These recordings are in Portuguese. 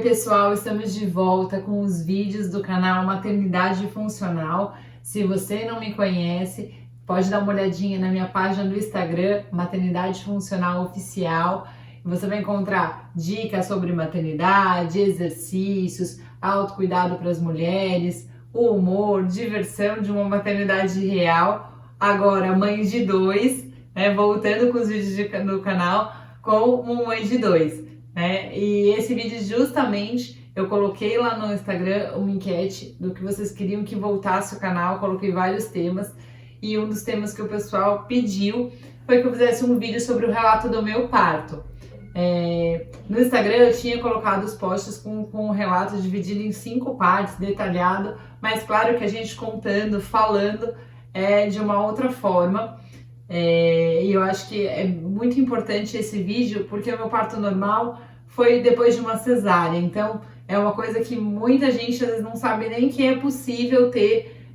Oi pessoal, estamos de volta com os vídeos do canal Maternidade Funcional. Se você não me conhece, pode dar uma olhadinha na minha página do Instagram, Maternidade Funcional Oficial. Você vai encontrar dicas sobre maternidade, exercícios, autocuidado para as mulheres, o humor, diversão de uma maternidade real. Agora, mãe de dois, né? Voltando com os vídeos do canal com uma mãe de dois. E esse vídeo justamente eu coloquei lá no Instagram uma enquete do que vocês queriam que voltasse o canal, coloquei vários temas e um dos temas que o pessoal pediu foi que eu fizesse um vídeo sobre o relato do meu parto. No Instagram eu tinha colocado os posts com o relato dividido em 5 partes, detalhado, mas claro que a gente contando, falando de uma outra forma. E eu acho que é muito importante esse vídeo porque o meu parto normal foi depois de uma cesárea, então é uma coisa que muita gente às vezes não sabe nem que é possível ter,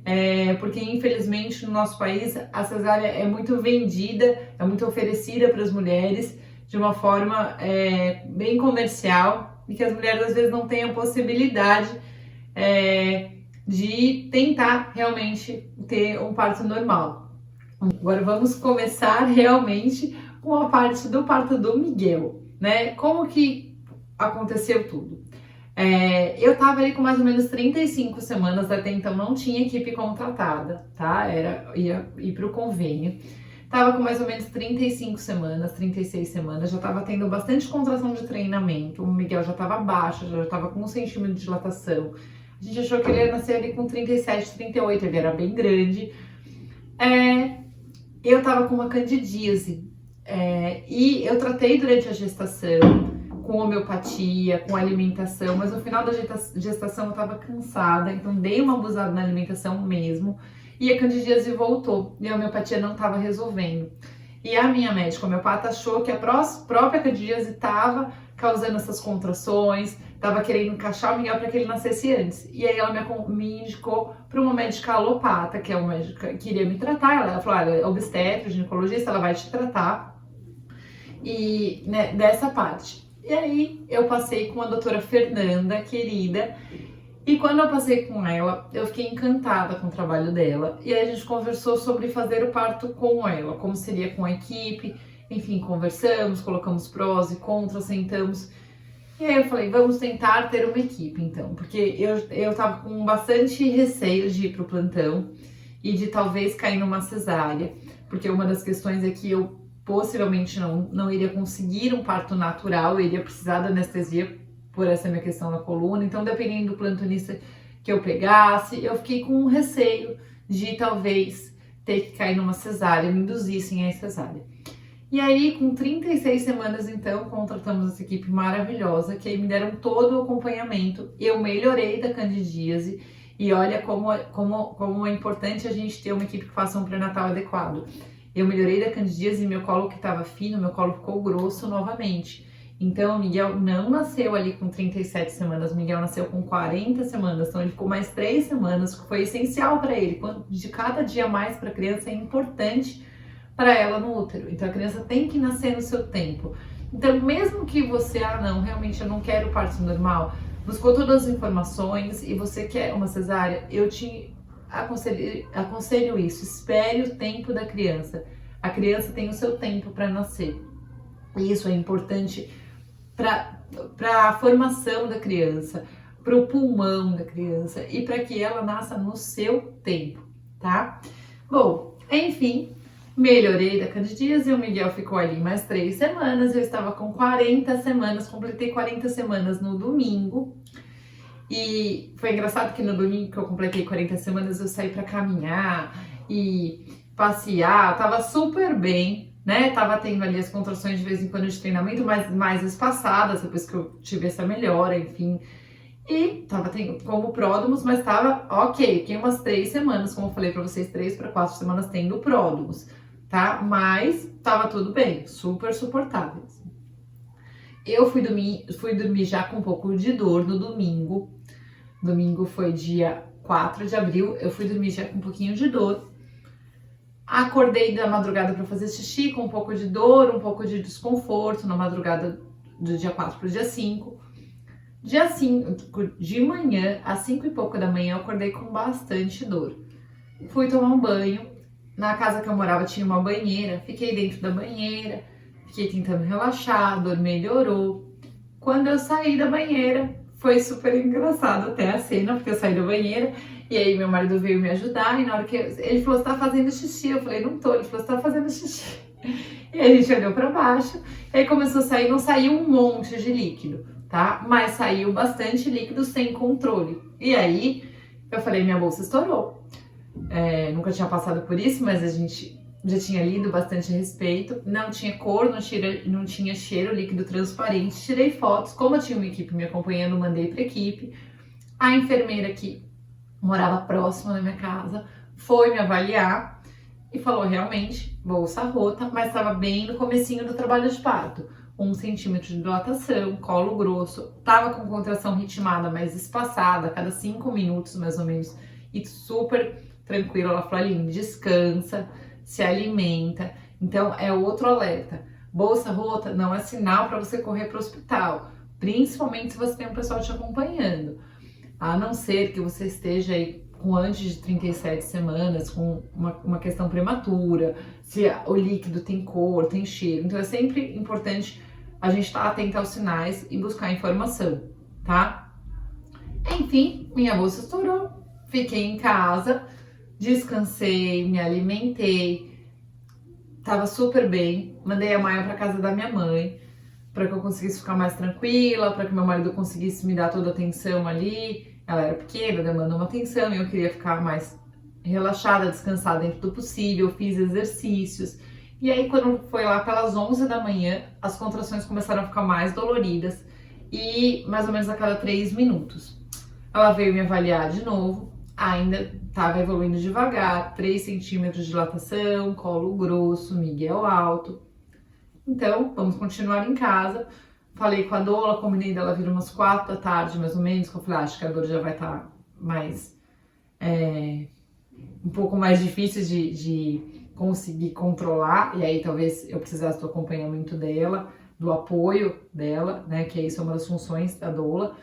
porque infelizmente no nosso país a cesárea é muito vendida, é muito oferecida para as mulheres de uma forma bem comercial e que as mulheres às vezes não têm a possibilidade de tentar realmente ter um parto normal. Agora vamos começar realmente com a parte do parto do Miguel, né? Como que aconteceu tudo? Eu tava ali com mais ou menos 35 semanas, até então não tinha equipe contratada, tá? Ia ir pro convênio. Tava com mais ou menos 35 semanas, 36 semanas, já tava tendo bastante contração de treinamento, o Miguel já tava baixo, já tava com 1 centímetro de dilatação. A gente achou que ele ia nascer ali com 37, 38, ele era bem grande. Eu tava com uma candidíase e eu tratei durante a gestação com homeopatia, com alimentação, mas no final da gestação eu tava cansada, então dei uma abusada na alimentação mesmo e a candidíase voltou e a homeopatia não tava resolvendo. E a minha médica homeopata achou que a própria candidíase tava causando essas contrações, tava querendo encaixar o Miguel para que ele nascesse antes. E aí ela me indicou para uma médica alopata, que é uma médica que iria me tratar. Ela falou: olha, é obstetra, ginecologista, ela vai te tratar. E né, dessa parte. E aí eu passei com a doutora Fernanda, querida. E quando eu passei com ela, eu fiquei encantada com o trabalho dela. E aí a gente conversou sobre fazer o parto com ela, como seria com a equipe. Enfim, conversamos, colocamos prós e contras, sentamos. E aí eu falei, vamos tentar ter uma equipe então, porque eu tava com bastante receio de ir pro plantão e de talvez cair numa cesárea, porque uma das questões é que eu possivelmente não iria conseguir um parto natural, eu iria precisar da anestesia por essa minha questão na coluna, então dependendo do plantonista que eu pegasse, eu fiquei com um receio de talvez ter que cair numa cesárea, me induzissem a cesárea. E aí, com 36 semanas, então, contratamos essa equipe maravilhosa, que aí me deram todo o acompanhamento. Eu melhorei da candidíase e olha como é importante a gente ter uma equipe que faça um pré-natal adequado. Eu melhorei da candidíase e meu colo que estava fino, meu colo ficou grosso novamente. Então, o Miguel não nasceu ali com 37 semanas, o Miguel nasceu com 40 semanas, então ele ficou mais 3 semanas, que foi essencial para ele. De cada dia mais para a criança é importante para ela no útero, então a criança tem que nascer no seu tempo. Então mesmo que você, não, realmente eu não quero parto normal, buscou todas as informações e você quer uma cesárea, eu te aconselho isso, espere o tempo da criança. A criança tem o seu tempo para nascer, e isso é importante para a formação da criança, para o pulmão da criança e para que ela nasça no seu tempo, tá? Bom, enfim, melhorei da candidíase, o Miguel ficou ali mais 3 semanas, eu estava com 40 semanas, completei 40 semanas no domingo. E foi engraçado que no domingo que eu completei 40 semanas, eu saí para caminhar e passear, tava super bem, né? Tava tendo ali as contrações de vez em quando de treinamento, mas mais espaçadas, depois que eu tive essa melhora, enfim. E tava tendo como pródomos, mas tava ok, fiquei umas 3 semanas, como eu falei pra vocês, 3 para 4 semanas tendo pródomos, tá? Mas tava tudo bem, super suportável. Eu fui dormir já com um pouco de dor no domingo. Domingo foi dia 4 de abril, eu fui dormir já com um pouquinho de dor. Acordei da madrugada para fazer xixi com um pouco de dor, um pouco de desconforto na madrugada do dia 4 pro dia 5. Dia 5 de manhã, às 5 e pouco da manhã, eu acordei com bastante dor. Fui tomar um banho. Na casa que eu morava tinha uma banheira. Fiquei dentro da banheira. Fiquei tentando relaxar, a dor melhorou. Quando eu saí da banheira, foi super engraçado até a cena, porque eu saí da banheira e aí meu marido veio me ajudar. E na hora que ele falou: "Você tá fazendo xixi?" Eu falei: "Não tô." Ele falou: "Você tá fazendo xixi?" E aí a gente olhou pra baixo. E aí começou a sair, não saiu um monte de líquido, tá? Mas saiu bastante líquido sem controle. E aí eu falei: "Minha bolsa estourou." Nunca tinha passado por isso, mas a gente já tinha lido bastante a respeito. Não tinha cor, não tinha cheiro, líquido transparente. Tirei fotos, como eu tinha uma equipe me acompanhando, mandei para a equipe. A enfermeira que morava próxima da minha casa foi me avaliar e falou: realmente, bolsa rota, mas estava bem no comecinho do trabalho de parto. 1 centímetro de dilatação, colo grosso, tava com contração ritmada, mas espaçada, a cada 5 minutos mais ou menos, e super tranquilo. Ela falou: Aline, descansa, se alimenta. Então é outro alerta. Bolsa rota não é sinal para você correr para o hospital, principalmente se você tem um pessoal te acompanhando. A não ser que você esteja aí com antes de 37 semanas, com uma questão prematura, se o líquido tem cor, tem cheiro. Então é sempre importante a gente estar atento aos sinais e buscar informação, tá? Enfim, minha bolsa estourou, fiquei em casa, descansei, me alimentei, tava super bem. Mandei a Maia para casa da minha mãe, para que eu conseguisse ficar mais tranquila, para que meu marido conseguisse me dar toda a atenção ali. Ela era pequena, demandou uma atenção e eu queria ficar mais relaxada, descansada dentro do possível. Fiz exercícios. E aí, quando foi lá pelas 11 da manhã, as contrações começaram a ficar mais doloridas e mais ou menos a cada 3 minutos. Ela veio me avaliar de novo, ainda estava evoluindo devagar, 3 centímetros de dilatação, colo grosso, Miguel alto. Então, vamos continuar em casa. Falei com a doula, combinei dela vir umas 4 da tarde, mais ou menos, que eu falei: acho que a dor já vai estar mais, um pouco mais difícil de conseguir controlar, e aí talvez eu precisasse do acompanhamento dela, do apoio dela, né, que isso é uma das funções da doula.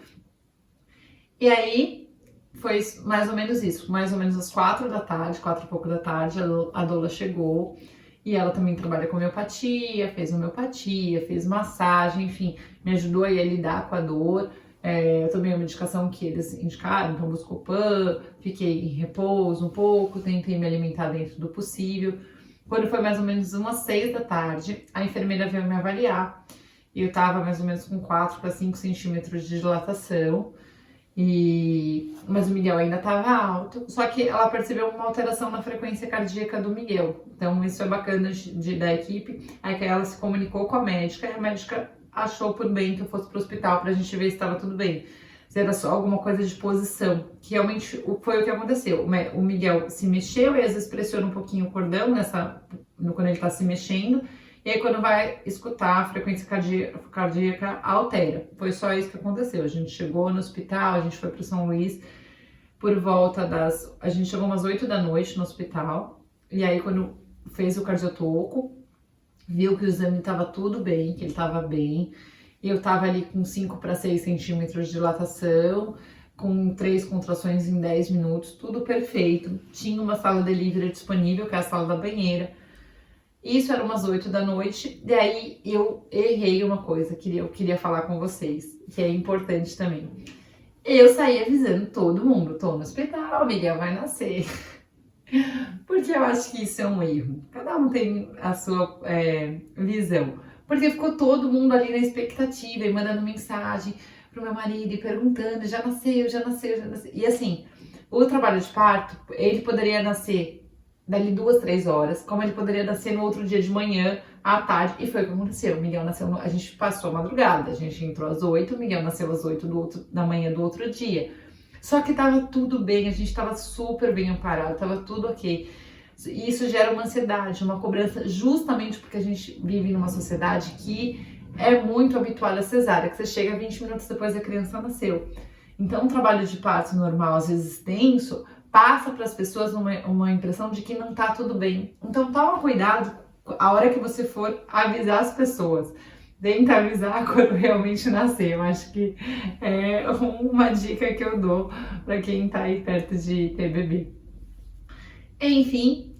E aí foi mais ou menos isso, mais ou menos às 4 da tarde, 4 e pouco da tarde, a doula chegou. E ela também trabalha com homeopatia, fez massagem, enfim, me ajudou aí a lidar com a dor. Eu tomei uma medicação que eles indicaram, então Buscopan, fiquei em repouso um pouco, tentei me alimentar dentro do possível. Quando foi mais ou menos umas 6 da tarde, a enfermeira veio me avaliar. E eu tava mais ou menos com 4 para 5 centímetros de dilatação. Mas o Miguel ainda estava alto, só que ela percebeu uma alteração na frequência cardíaca do Miguel. Então isso é bacana da equipe. Aí que ela se comunicou com a médica e a médica achou por bem que eu fosse para o hospital para a gente ver se estava tudo bem. Se era só alguma coisa de posição, que realmente foi o que aconteceu. O Miguel se mexeu e às vezes pressiona um pouquinho o cordão quando ele está se mexendo. E aí, quando vai escutar, a frequência cardíaca altera. Foi só isso que aconteceu. A gente chegou no hospital, a gente foi para São Luís por volta a gente chegou umas 8 da noite no hospital. E aí, quando fez o cardiotoco, viu que o exame estava tudo bem, que ele estava bem. E eu estava ali com 5 para 6 centímetros de dilatação, com 3 contrações em 10 minutos, tudo perfeito. Tinha uma sala delivery disponível, que é a sala da banheira. Isso era umas 8 da noite, e aí eu errei uma coisa que eu queria falar com vocês, que é importante também. Eu saí avisando todo mundo: tô no hospital, Miguel vai nascer. Porque eu acho que isso é um erro. Cada um tem a sua visão. Porque ficou todo mundo ali na expectativa e mandando mensagem pro meu marido e perguntando: já nasceu, já nasceu, já nasceu. E assim, o trabalho de parto, ele poderia nascer dali 2, 3 horas, como ele poderia nascer no outro dia de manhã, à tarde, e foi o que aconteceu. O Miguel nasceu, a gente passou a madrugada, a gente entrou às 8, o Miguel nasceu às 8 da manhã do outro dia. Só que tava tudo bem, a gente tava super bem amparado, tava tudo ok. E isso gera uma ansiedade, uma cobrança, justamente porque a gente vive numa sociedade que é muito habituada a cesárea, que você chega 20 minutos depois da criança nasceu. Então, um trabalho de parto normal, às vezes tenso, passa para as pessoas uma impressão de que não tá tudo bem. Então toma cuidado a hora que você for avisar as pessoas. tenta avisar quando realmente nascer. Eu acho que é uma dica que eu dou para quem tá aí perto de ter bebê. Enfim,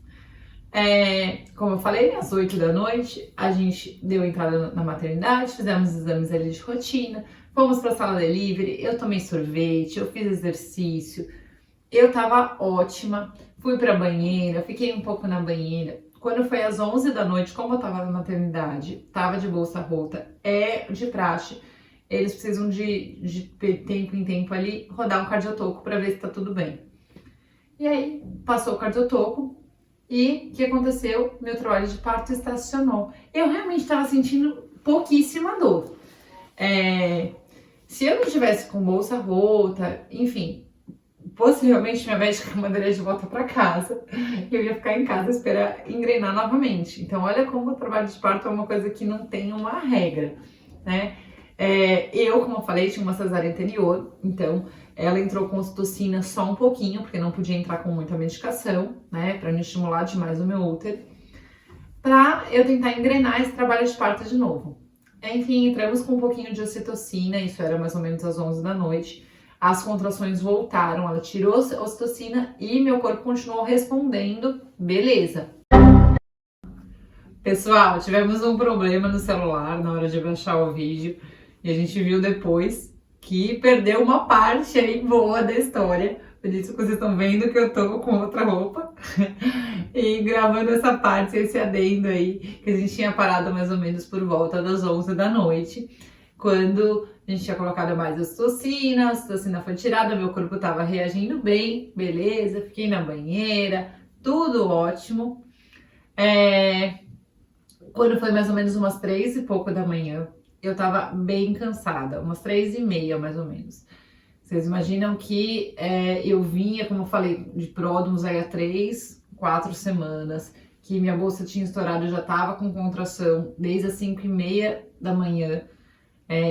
como eu falei, às 8 da noite, a gente deu entrada na maternidade, fizemos os exames ali de rotina, fomos para a sala delivery, eu tomei sorvete, eu fiz exercício, eu tava ótima, fui pra banheira, fiquei um pouco na banheira. Quando foi às 11 da noite, como eu tava na maternidade, tava de bolsa rota, é de praxe, eles precisam de tempo em tempo ali rodar um cardiotoco para ver se tá tudo bem. E aí, passou o cardiotoco, e o que aconteceu? Meu trabalho de parto estacionou. Eu realmente estava sentindo pouquíssima dor. Se eu não tivesse com bolsa rota, enfim, possivelmente minha médica mandaria de volta para casa. Eu ia ficar em casa esperar engrenar novamente. Então, olha como o trabalho de parto é uma coisa que não tem uma regra, né? Eu, como eu falei, tinha uma cesárea anterior, então ela entrou com ocitocina só um pouquinho, porque não podia entrar com muita medicação, né, para não estimular demais o meu útero, para eu tentar engrenar esse trabalho de parto de novo. Enfim, entramos com um pouquinho de ocitocina, isso era mais ou menos às 11 da noite. As contrações voltaram, ela tirou a ocitocina e meu corpo continuou respondendo, beleza. Pessoal, tivemos um problema no celular na hora de baixar o vídeo e a gente viu depois que perdeu uma parte aí boa da história. Por isso que vocês estão vendo que eu tô com outra roupa e gravando essa parte, esse adendo aí, que a gente tinha parado mais ou menos por volta das 11 da noite, quando a gente tinha colocado mais ocitocina, a ocitocina foi tirada, meu corpo tava reagindo bem, beleza, fiquei na banheira, tudo ótimo. Quando foi mais ou menos umas 3 e pouco da manhã, eu tava bem cansada, umas 3h30 mais ou menos. Vocês imaginam que eu vinha, como eu falei, de pródromos aí há 3-4 semanas, que minha bolsa tinha estourado, eu já tava com contração desde as 5h30 da manhã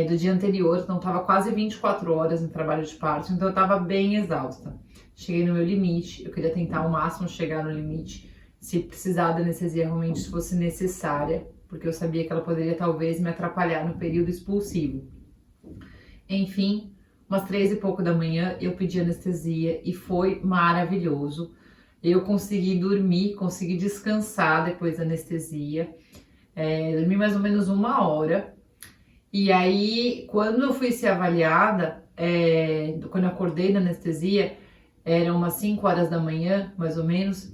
do dia anterior, então tava quase 24 horas em trabalho de parto, então eu tava bem exausta. Cheguei no meu limite, eu queria tentar ao máximo chegar no limite, se precisar da anestesia realmente fosse necessária, porque eu sabia que ela poderia talvez me atrapalhar no período expulsivo. Enfim, umas 3 e pouco da manhã eu pedi anestesia e foi maravilhoso. Eu consegui dormir, consegui descansar depois da anestesia, dormi mais ou menos 1 hora. E aí, quando eu fui ser avaliada, quando eu acordei da anestesia, eram umas 5 horas da manhã, mais ou menos,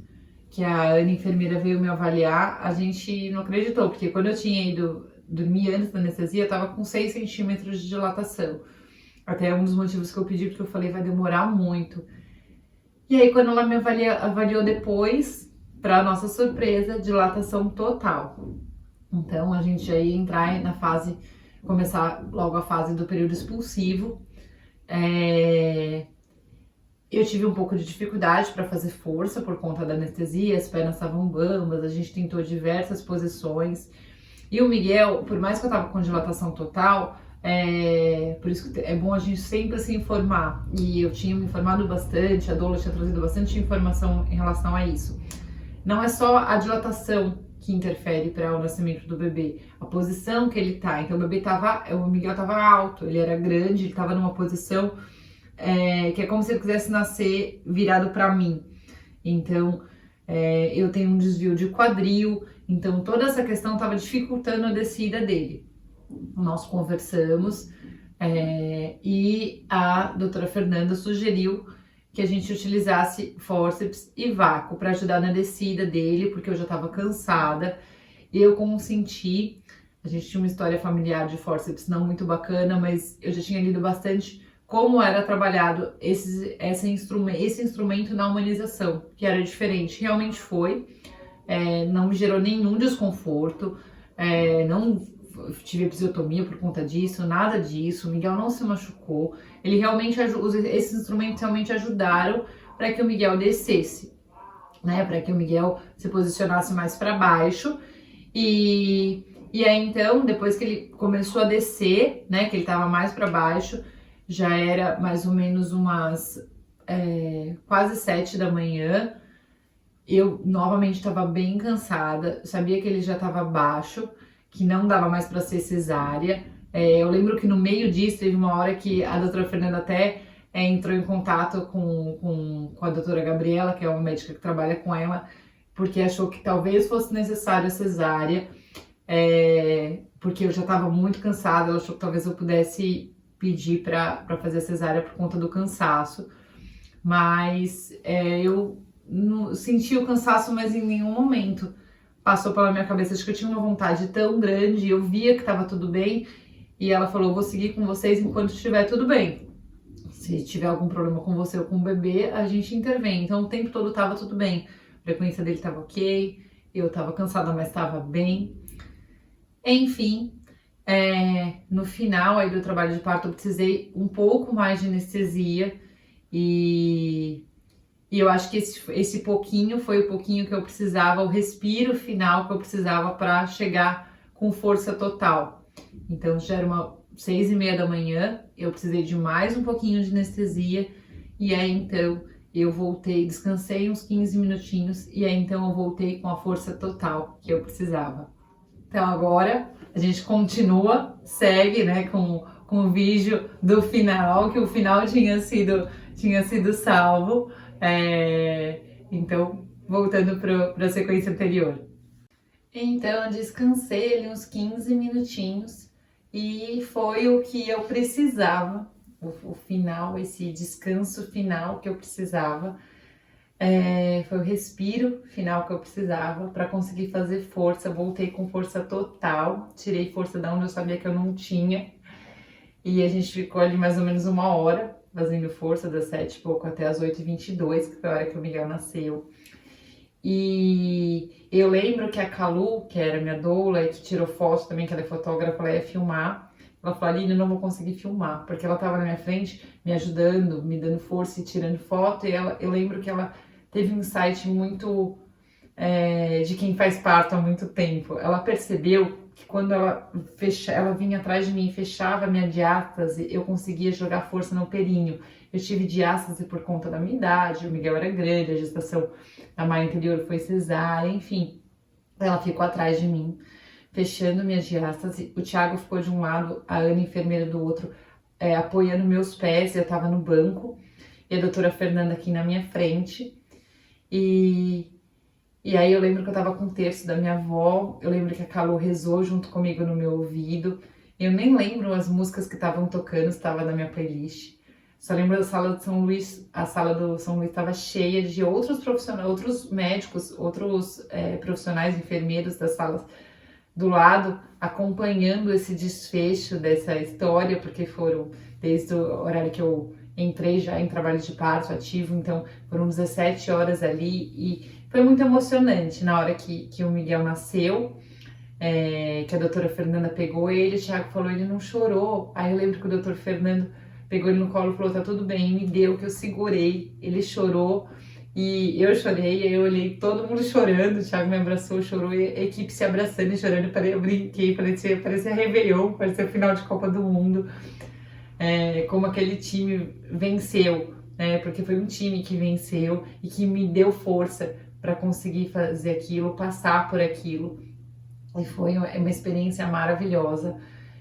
que a Ana enfermeira veio me avaliar. A gente não acreditou, porque quando eu tinha ido dormir antes da anestesia, eu tava com 6 centímetros de dilatação. Até um dos motivos que eu pedi, porque eu falei, vai demorar muito. E aí, quando ela me avaliou depois, para nossa surpresa, dilatação total. Então, a gente ia entrar na fase, começar logo a fase do período expulsivo. Eu tive um pouco de dificuldade para fazer força por conta da anestesia, as pernas estavam bambas, a gente tentou diversas posições. E o Miguel, por mais que eu tava com dilatação total, por isso que é bom a gente sempre se informar. E eu tinha me informado bastante, a doula tinha trazido bastante informação em relação a isso. Não é só a dilatação que interfere para o nascimento do bebê, a posição que ele tá. Então o Miguel tava alto, ele era grande, ele tava numa posição que é como se ele quisesse nascer virado para mim. Então eu tenho um desvio de quadril, então toda essa questão estava dificultando a descida dele. Nós conversamos e a doutora Fernanda sugeriu que a gente utilizasse fórceps e vácuo para ajudar na descida dele, porque eu já estava cansada. Eu consenti, a gente tinha uma história familiar de fórceps não muito bacana, mas eu já tinha lido bastante como era trabalhado esse instrumento na humanização, que era diferente. Realmente foi, não me gerou nenhum desconforto, não tive episiotomia por conta disso, nada disso. O Miguel não se machucou. Ele realmente esses instrumentos realmente ajudaram para que o Miguel descesse, né? Para que o Miguel se posicionasse mais para baixo. E aí então, depois que ele começou a descer, né? Que ele estava mais para baixo, já era mais ou menos umas quase 7 da manhã. Eu novamente estava bem cansada, sabia que ele já estava baixo. que não dava mais para ser cesárea. Eu lembro que no meio disso teve uma hora que a doutora Fernanda até entrou em contato com a doutora Gabriela, que é uma médica que trabalha com ela, porque achou que talvez fosse necessário a cesárea, porque eu já estava muito cansada, ela achou que talvez eu pudesse pedir para fazer a cesárea por conta do cansaço, mas eu não, senti o cansaço, mas em nenhum momento passou pela minha cabeça de que eu tinha uma vontade tão grande, eu via que estava tudo bem, e ela falou, vou seguir com vocês enquanto estiver tudo bem. Se tiver algum problema com você ou com o bebê, a gente intervém. Então o tempo todo estava tudo bem. A frequência dele estava ok, eu estava cansada, mas estava bem. Enfim, no final aí do trabalho de parto eu precisei um pouco mais de anestesia e eu acho que esse pouquinho foi o pouquinho que eu precisava, o respiro final que eu precisava para chegar com força total. Então já era 6:30 da manhã, eu precisei de mais um pouquinho de anestesia e aí então eu voltei, descansei uns 15 minutinhos e aí então eu voltei com a força total que eu precisava. Então agora a gente continua, segue, né, com o vídeo do final, que o final tinha sido salvo. Então, voltando para a sequência anterior. Então, eu descansei ali uns 15 minutinhos e foi o que eu precisava, o final, esse descanso final que eu precisava. Foi o respiro final que eu precisava para conseguir fazer força. Voltei com força total, tirei força da onde eu sabia que eu não tinha. E a gente ficou ali mais ou menos 1 hora fazendo força, das 7 e pouco até as 8h22, que foi a hora que o Miguel nasceu. E eu lembro que a Calu, que era minha doula e que tirou foto também, que ela é fotógrafa, ela ia filmar. Ela falou, Aline, eu não vou conseguir filmar, porque ela estava na minha frente, me ajudando, me dando força e tirando foto. E eu lembro que ela teve um insight muito de quem faz parto há muito tempo. Ela percebeu que quando ela vinha atrás de mim e fechava a minha diástase, eu conseguia jogar força no períneo. Eu tive diástase por conta da minha idade, o Miguel era grande, a gestação da Maia anterior foi cesárea, enfim. Ela ficou atrás de mim, fechando minha diástase. O Thiago ficou de um lado, a Ana, enfermeira, do outro, apoiando meus pés. Eu tava no banco e a doutora Fernanda aqui na minha frente. E aí eu lembro que eu tava com o terço da minha avó, eu lembro que a Calu rezou junto comigo no meu ouvido. Eu nem lembro as músicas que estavam tocando, estava na minha playlist. Só lembro da sala de São Luís, a sala do São Luís estava cheia de outros profissionais, outros médicos, outros profissionais, enfermeiros das salas do lado, acompanhando esse desfecho dessa história, porque foram desde o horário que eu entrei já em trabalho de parto ativo, então foram 17 horas ali e foi muito emocionante na hora que o Miguel nasceu, que a doutora Fernanda pegou ele, o Thiago falou, ele não chorou. Aí eu lembro que o doutor Fernando pegou ele no colo e falou, tá tudo bem, me deu, que eu segurei. Ele chorou e eu chorei, aí eu olhei todo mundo chorando, o Thiago me abraçou, chorou, e a equipe se abraçando e chorando, eu brinquei, parecia Réveillon, parecia final de Copa do Mundo, como aquele time venceu, né, porque foi um time que venceu e que me deu força para conseguir fazer aquilo, passar por aquilo. E foi uma experiência maravilhosa,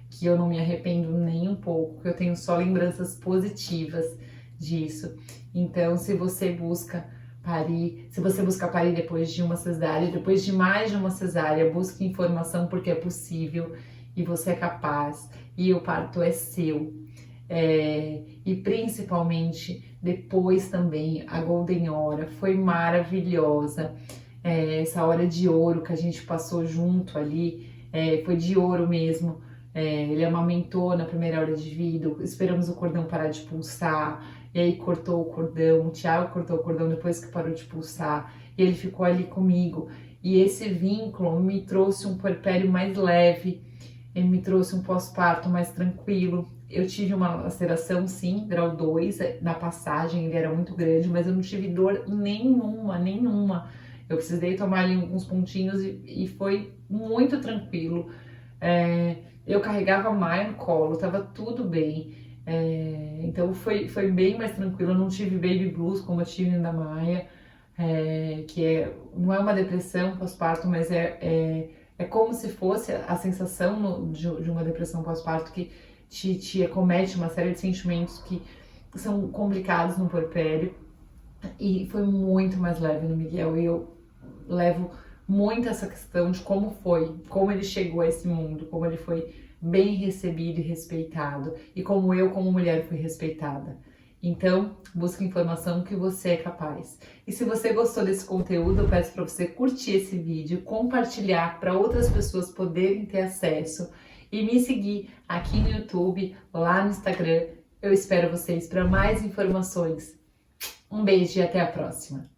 que eu não me arrependo nem um pouco, que eu tenho só lembranças positivas disso. Então, se você busca parir depois de uma cesárea, depois de mais de uma cesárea, busque informação, porque é possível e você é capaz e o parto é seu. E principalmente depois também a Golden Hora foi maravilhosa. Essa hora de ouro que a gente passou junto ali, foi de ouro mesmo. Ele amamentou na primeira hora de vida, esperamos o cordão parar de pulsar, e aí cortou o cordão, o Thiago cortou o cordão depois que parou de pulsar, e ele ficou ali comigo. E esse vínculo me trouxe um puerpério mais leve, ele me trouxe um pós-parto mais tranquilo. Eu tive uma laceração, sim, grau 2, na passagem, ele era muito grande, mas eu não tive dor nenhuma. Eu precisei tomar ali uns pontinhos e foi muito tranquilo. Eu carregava a Maia no colo, tava tudo bem. Então foi bem mais tranquilo, eu não tive baby blues como eu tive na Maia, que não é uma depressão pós-parto, mas É como se fosse a sensação de uma depressão pós-parto que te acomete uma série de sentimentos que são complicados no puerpério. E foi muito mais leve no Miguel. E eu levo muito essa questão de como foi, como ele chegou a esse mundo, como ele foi bem recebido e respeitado, e como eu, como mulher, fui respeitada. Então, busque informação que você é capaz. E se você gostou desse conteúdo, eu peço para você curtir esse vídeo, compartilhar para outras pessoas poderem ter acesso e me seguir aqui no YouTube, lá no Instagram. Eu espero vocês para mais informações. Um beijo e até a próxima!